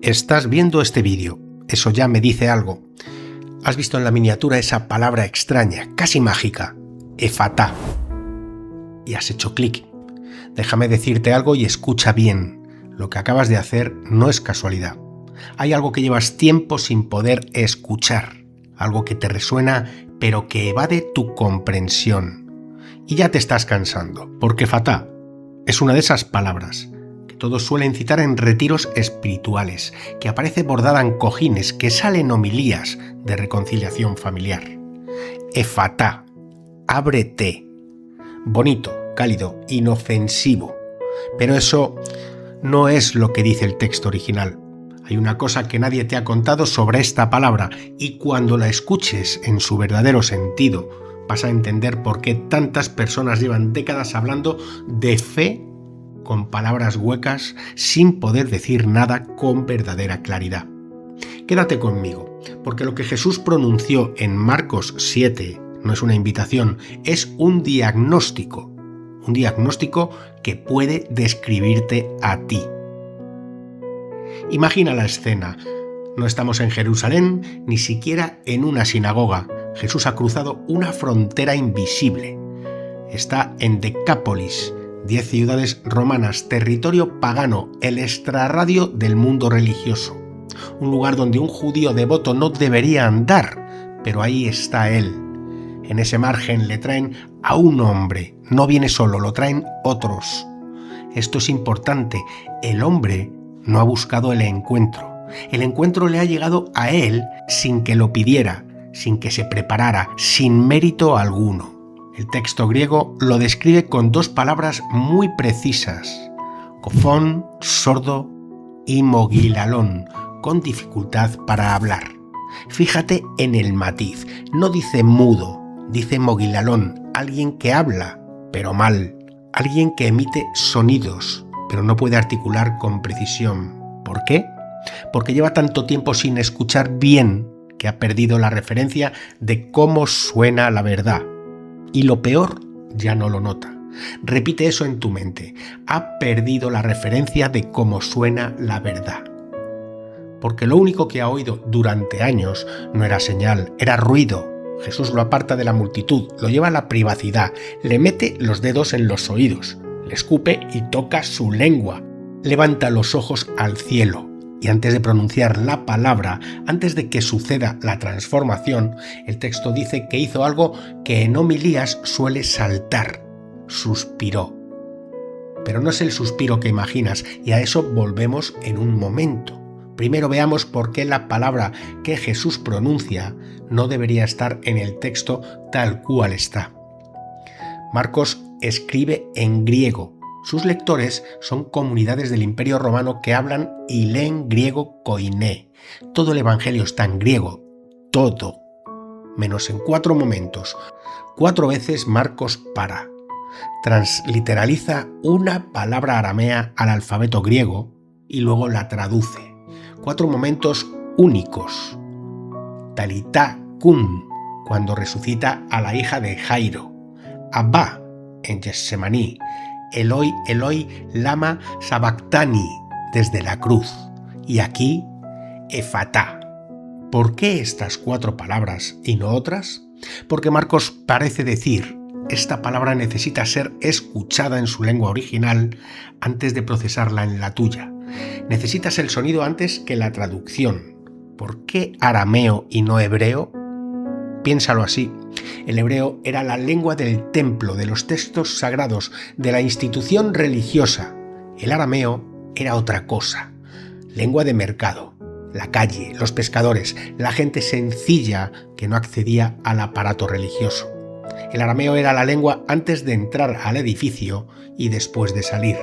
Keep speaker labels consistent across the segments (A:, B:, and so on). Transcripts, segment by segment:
A: Estás viendo este vídeo, eso ya me dice algo. Has visto en la miniatura esa palabra extraña, casi mágica, Efatá, y has hecho clic. Déjame decirte algo y escucha bien. Lo que acabas de hacer no es casualidad. Hay algo que llevas tiempo sin poder escuchar, algo que te resuena pero que evade tu comprensión. Y ya te estás cansando, porque Efatá es una de esas palabras que todos suelen citar en retiros espirituales, que aparece bordada en cojines, que sale en homilías de reconciliación familiar. Efatá, ábrete. Bonito, cálido, inofensivo. Pero eso no es lo que dice el texto original. Hay una cosa que nadie te ha contado sobre esta palabra, y cuando la escuches en su verdadero sentido, vas a entender por qué tantas personas llevan décadas hablando de fe con palabras huecas, sin poder decir nada con verdadera claridad. Quédate conmigo, porque lo que Jesús pronunció en Marcos 7 no es una invitación, es un diagnóstico que puede describirte a ti. Imagina la escena. No estamos en Jerusalén, ni siquiera en una sinagoga. Jesús ha cruzado una frontera invisible. Está en Decápolis, 10 ciudades romanas, territorio pagano, el extrarradio del mundo religioso. Un lugar donde un judío devoto no debería andar, pero ahí está él. En ese margen le traen a un hombre, no viene solo, lo traen otros. Esto es importante, el hombre no ha buscado el encuentro. El encuentro le ha llegado a él sin que lo pidiera, sin que se preparara, sin mérito alguno. El texto griego lo describe con dos palabras muy precisas: cofón, sordo, y mogilalón, con dificultad para hablar. Fíjate en el matiz, no dice mudo, dice mogilalón, alguien que habla, pero mal, alguien que emite sonidos, pero no puede articular con precisión. ¿Por qué? Porque lleva tanto tiempo sin escuchar bien que ha perdido la referencia de cómo suena la verdad. Y lo peor, ya no lo nota. Repite eso en tu mente. Ha perdido la referencia de cómo suena la verdad. Porque lo único que ha oído durante años no era señal, era ruido. Jesús lo aparta de la multitud, lo lleva a la privacidad, le mete los dedos en los oídos, le escupe y toca su lengua, levanta los ojos al cielo. Y antes de pronunciar la palabra, antes de que suceda la transformación, el texto dice que hizo algo que en homilías suele saltar. Suspiró. Pero no es el suspiro que imaginas, y a eso volvemos en un momento. Primero veamos por qué la palabra que Jesús pronuncia no debería estar en el texto tal cual está. Marcos escribe en griego. Sus lectores son comunidades del Imperio Romano que hablan y leen griego koiné. Todo el Evangelio está en griego, todo, menos en 4 momentos. 4 veces Marcos para. Transliteraliza una palabra aramea al alfabeto griego y luego la traduce. 4 momentos únicos. Talitá cum, cuando resucita a la hija de Jairo. Abba, en Getsemaní. Eloi, Eloi, lama sabactani, desde la cruz. Y aquí, Efatá. ¿Por qué estas 4 palabras y no otras? Porque Marcos parece decir, esta palabra necesita ser escuchada en su lengua original antes de procesarla en la tuya. Necesitas el sonido antes que la traducción. ¿Por qué arameo y no hebreo? Piénsalo así. El hebreo era la lengua del templo, de los textos sagrados, de la institución religiosa. El arameo era otra cosa. Lengua de mercado, la calle, los pescadores, la gente sencilla que no accedía al aparato religioso. El arameo era la lengua antes de entrar al edificio y después de salir.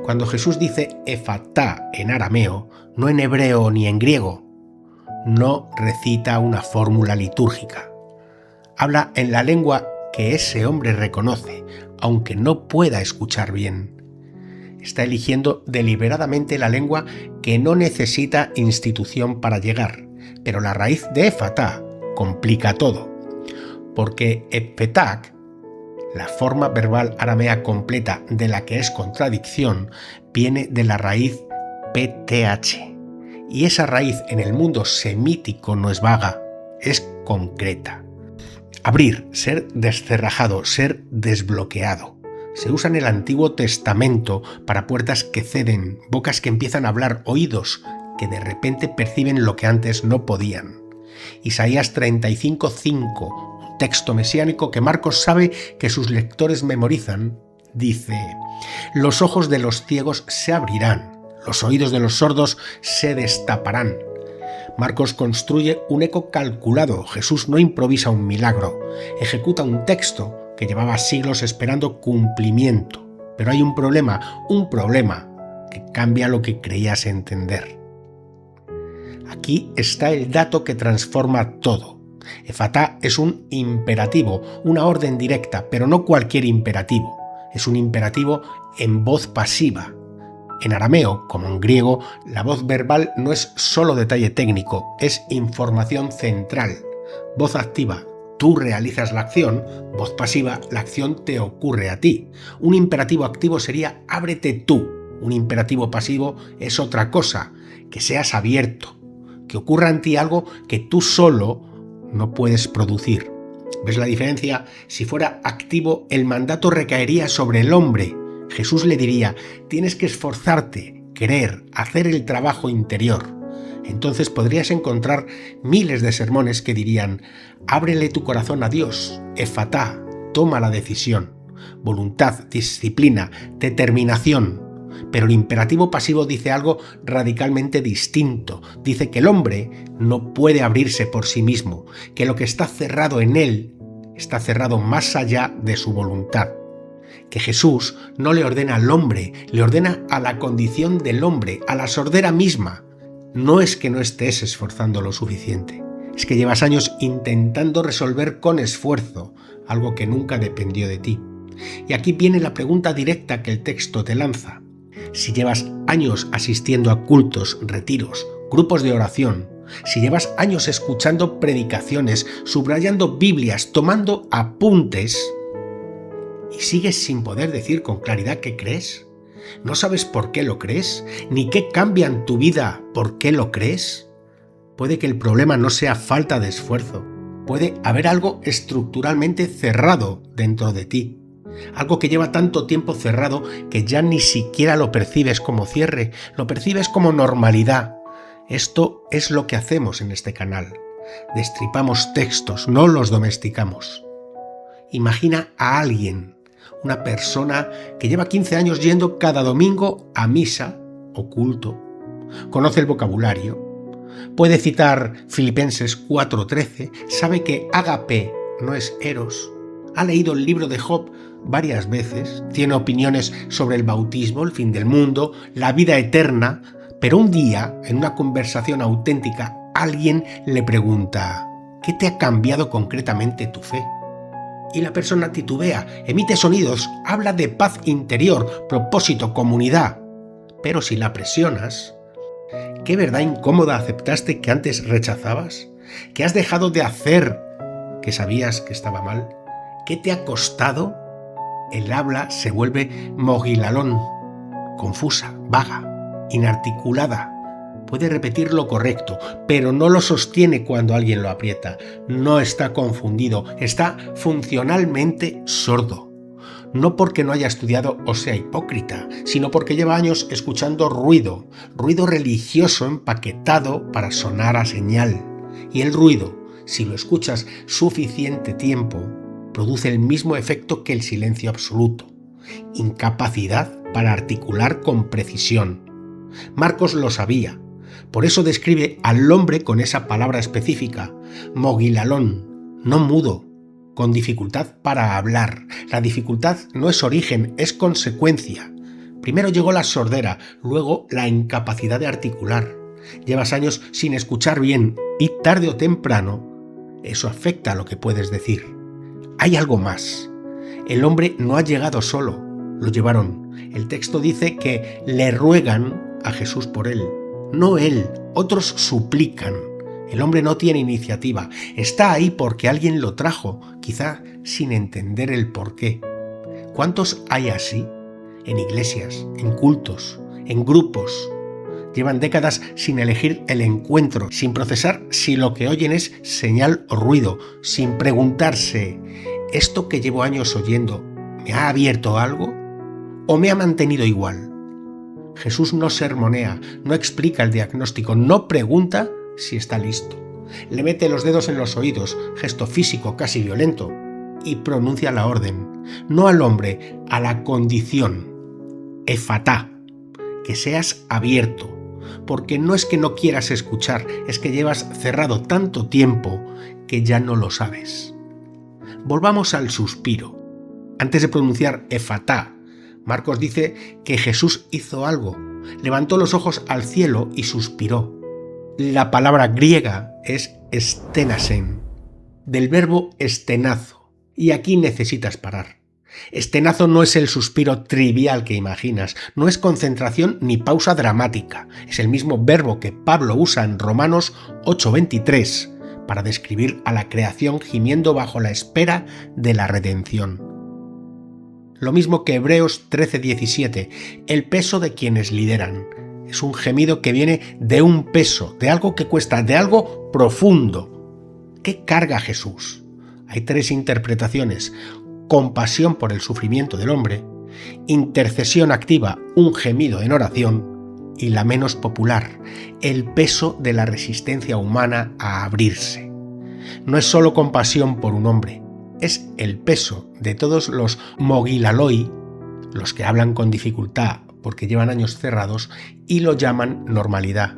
A: Cuando Jesús dice Efatá en arameo, no en hebreo ni en griego, no recita una fórmula litúrgica. Habla en la lengua que ese hombre reconoce, aunque no pueda escuchar bien. Está eligiendo deliberadamente la lengua que no necesita institución para llegar, pero la raíz de Efatá complica todo, porque Epetak, la forma verbal aramea completa de la que es contradicción, viene de la raíz PTH, Y esa raíz en el mundo semítico no es vaga, es concreta. Abrir, ser descerrajado, ser desbloqueado. Se usa en el Antiguo Testamento para puertas que ceden, bocas que empiezan a hablar, oídos que de repente perciben lo que antes no podían. Isaías 35:5, un texto mesiánico que Marcos sabe que sus lectores memorizan, dice: los ojos de los ciegos se abrirán, los oídos de los sordos se destaparán. Marcos construye un eco calculado. Jesús no improvisa un milagro, ejecuta un texto que llevaba siglos esperando cumplimiento. Pero hay un problema que cambia lo que creías entender. Aquí está el dato que transforma todo. Efatá es un imperativo, una orden directa, pero no cualquier imperativo. Es un imperativo en voz pasiva. En arameo, como en griego, la voz verbal no es solo detalle técnico, es información central. Voz activa, tú realizas la acción; voz pasiva, la acción te ocurre a ti. Un imperativo activo sería ábrete tú. Un imperativo pasivo es otra cosa, que seas abierto, que ocurra en ti algo que tú solo no puedes producir. ¿Ves la diferencia? Si fuera activo, el mandato recaería sobre el hombre. Jesús le diría: tienes que esforzarte, querer, hacer el trabajo interior. Entonces podrías encontrar miles de sermones que dirían: ábrele tu corazón a Dios, efatá, toma la decisión. Voluntad, disciplina, determinación. Pero el imperativo pasivo dice algo radicalmente distinto. Dice que el hombre no puede abrirse por sí mismo, que lo que está cerrado en él está cerrado más allá de su voluntad. Que Jesús no le ordena al hombre, le ordena a la condición del hombre, a la sordera misma. No es que no estés esforzando lo suficiente, es que llevas años intentando resolver con esfuerzo algo que nunca dependió de ti. Y aquí viene la pregunta directa que el texto te lanza. Si llevas años asistiendo a cultos, retiros, grupos de oración, si llevas años escuchando predicaciones, subrayando Biblias, tomando apuntes, y sigues sin poder decir con claridad qué crees, ¿no sabes por qué lo crees? ¿Ni qué cambia en tu vida por qué lo crees? Puede que el problema no sea falta de esfuerzo. Puede haber algo estructuralmente cerrado dentro de ti. Algo que lleva tanto tiempo cerrado que ya ni siquiera lo percibes como cierre, lo percibes como normalidad. Esto es lo que hacemos en este canal. Destripamos textos, no los domesticamos. Imagina a alguien, una persona que lleva 15 años yendo cada domingo a misa o culto. Conoce el vocabulario. Puede citar Filipenses 4:13, sabe que ágape no es eros. Ha leído el libro de Job varias veces, tiene opiniones sobre el bautismo, el fin del mundo, la vida eterna, pero un día, en una conversación auténtica, alguien le pregunta: ¿qué te ha cambiado concretamente tu fe? Y la persona titubea, emite sonidos, habla de paz interior, propósito, comunidad. Pero si la presionas, ¿qué verdad incómoda aceptaste que antes rechazabas? ¿Qué has dejado de hacer que sabías que estaba mal? ¿Qué te ha costado? El habla se vuelve mogilalón, confusa, vaga, inarticulada. Puede repetir lo correcto, pero no lo sostiene cuando alguien lo aprieta. No está confundido, está funcionalmente sordo. No porque no haya estudiado o sea hipócrita, sino porque lleva años escuchando ruido religioso empaquetado para sonar a señal. Y el ruido, si lo escuchas suficiente tiempo, produce el mismo efecto que el silencio absoluto: incapacidad para articular con precisión. Marcos lo sabía, por eso describe al hombre con esa palabra específica, mogilalón, no mudo, con dificultad para hablar. La dificultad no es origen, es consecuencia. Primero llegó la sordera, luego la incapacidad de articular. Llevas años sin escuchar bien y tarde o temprano eso afecta a lo que puedes decir. Hay algo más. El hombre no ha llegado solo, lo llevaron. El texto dice que le ruegan a Jesús por él. No él, otros suplican. El hombre no tiene iniciativa. Está ahí porque alguien lo trajo, quizá sin entender el porqué. ¿Cuántos hay así? En iglesias, en cultos, en grupos. Llevan décadas sin elegir el encuentro, sin procesar si lo que oyen es señal o ruido, sin preguntarse, ¿esto que llevo años oyendo me ha abierto algo o me ha mantenido igual? Jesús no sermonea, no explica el diagnóstico, no pregunta si está listo. Le mete los dedos en los oídos, gesto físico casi violento, y pronuncia la orden, no al hombre, a la condición, efatá, que seas abierto, porque no es que no quieras escuchar, es que llevas cerrado tanto tiempo que ya no lo sabes. Volvamos al suspiro. Antes de pronunciar efatá, Marcos dice que Jesús hizo algo, levantó los ojos al cielo y suspiró. La palabra griega es stenasen, del verbo estenazo, y aquí necesitas parar. Estenazo no es el suspiro trivial que imaginas, no es concentración ni pausa dramática, es el mismo verbo que Pablo usa en Romanos 8:23 para describir a la creación gimiendo bajo la espera de la redención. Lo mismo que Hebreos 13:17, el peso de quienes lideran. Es un gemido que viene de un peso, de algo que cuesta, de algo profundo. ¿Qué carga Jesús? Hay 3 interpretaciones: compasión por el sufrimiento del hombre, intercesión activa, un gemido en oración, y la menos popular, el peso de la resistencia humana a abrirse. No es solo compasión por un hombre, es el peso de todos los mogilaloi, los que hablan con dificultad porque llevan años cerrados y lo llaman normalidad.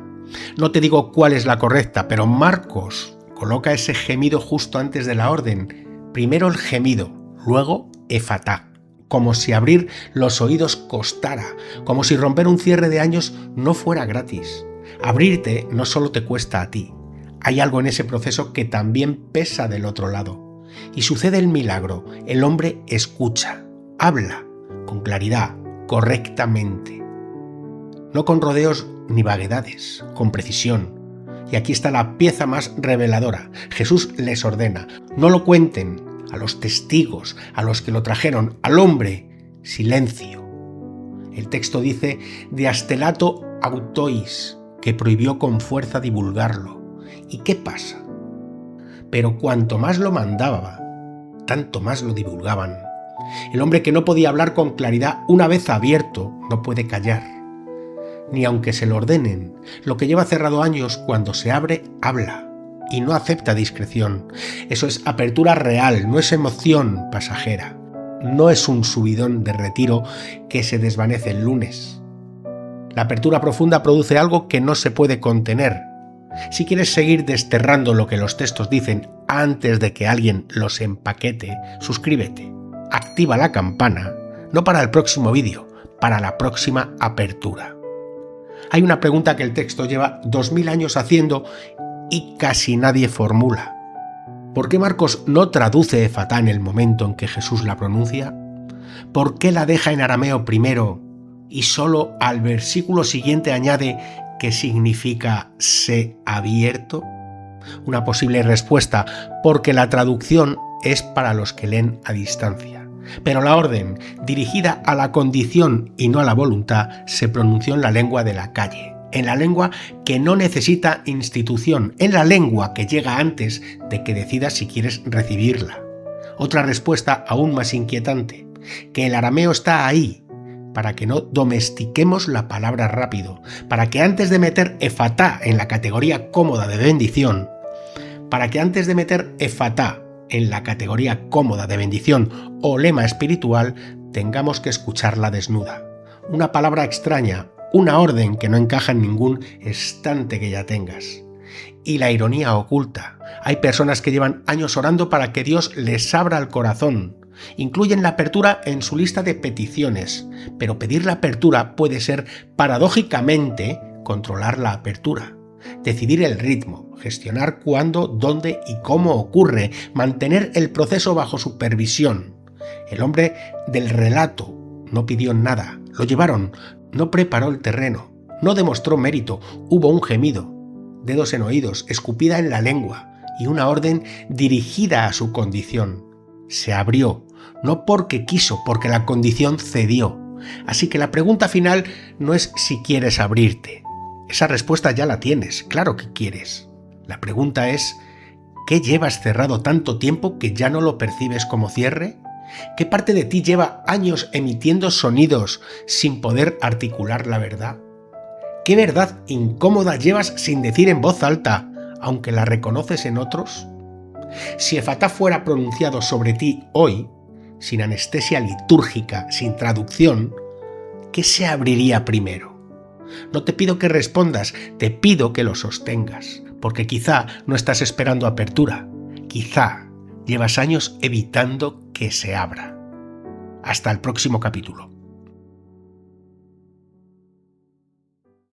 A: No te digo cuál es la correcta, pero Marcos coloca ese gemido justo antes de la orden. Primero el gemido, luego efatá, como si abrir los oídos costara, como si romper un cierre de años no fuera gratis. Abrirte no solo te cuesta a ti, hay algo en ese proceso que también pesa del otro lado. Y sucede el milagro, el hombre escucha, habla, con claridad, correctamente. No con rodeos ni vaguedades, con precisión. Y aquí está la pieza más reveladora. Jesús les ordena, no lo cuenten a los testigos, a los que lo trajeron, al hombre, silencio. El texto dice de astelato autois, que prohibió con fuerza divulgarlo. ¿Y qué pasa? Pero cuanto más lo mandaba, tanto más lo divulgaban. El hombre que no podía hablar con claridad una vez abierto, no puede callar. Ni aunque se lo ordenen, lo que lleva cerrado años, cuando se abre, habla y no acepta discreción. Eso es apertura real, no es emoción pasajera. No es un subidón de retiro que se desvanece el lunes. La apertura profunda produce algo que no se puede contener. Si quieres seguir desterrando lo que los textos dicen antes de que alguien los empaquete, suscríbete, activa la campana, no para el próximo vídeo, para la próxima apertura. Hay una pregunta que el texto lleva 2000 años haciendo y casi nadie formula. ¿Por qué Marcos no traduce efatá en el momento en que Jesús la pronuncia? ¿Por qué la deja en arameo primero y solo al versículo siguiente añade que significa sé abierto? Una posible respuesta, porque la traducción es para los que leen a distancia. Pero la orden, dirigida a la condición y no a la voluntad, se pronunció en la lengua de la calle, en la lengua que no necesita institución, en la lengua que llega antes de que decidas si quieres recibirla. Otra respuesta aún más inquietante, que el arameo está ahí, para que no domestiquemos la palabra rápido, para que antes de meter efatá en la categoría cómoda de bendición, para que antes de meter efatá en la categoría cómoda de bendición o lema espiritual, tengamos que escucharla desnuda. Una palabra extraña, una orden que no encaja en ningún estante que ya tengas. Y la ironía oculta. Hay personas que llevan años orando para que Dios les abra el corazón. Incluyen la apertura en su lista de peticiones, pero pedir la apertura puede ser, paradójicamente, controlar la apertura. Decidir el ritmo, gestionar cuándo, dónde y cómo ocurre, mantener el proceso bajo supervisión. El hombre del relato no pidió nada, lo llevaron, no preparó el terreno, no demostró mérito, hubo un gemido, dedos en oídos, escupida en la lengua y una orden dirigida a su condición. Se abrió, no porque quiso, porque la condición cedió. Así que la pregunta final no es si quieres abrirte, Esa respuesta ya la tienes, claro que quieres. La pregunta es, ¿qué llevas cerrado tanto tiempo que ya no lo percibes como cierre? ¿Qué parte de ti lleva años emitiendo sonidos sin poder articular la verdad? ¿Qué verdad incómoda llevas sin decir en voz alta, aunque la reconoces en otros? Si Efatá fuera pronunciado sobre ti hoy, sin anestesia litúrgica, sin traducción, ¿qué se abriría primero? No te pido que respondas, te pido que lo sostengas, porque quizá no estás esperando apertura, quizá llevas años evitando que se abra. Hasta el próximo capítulo.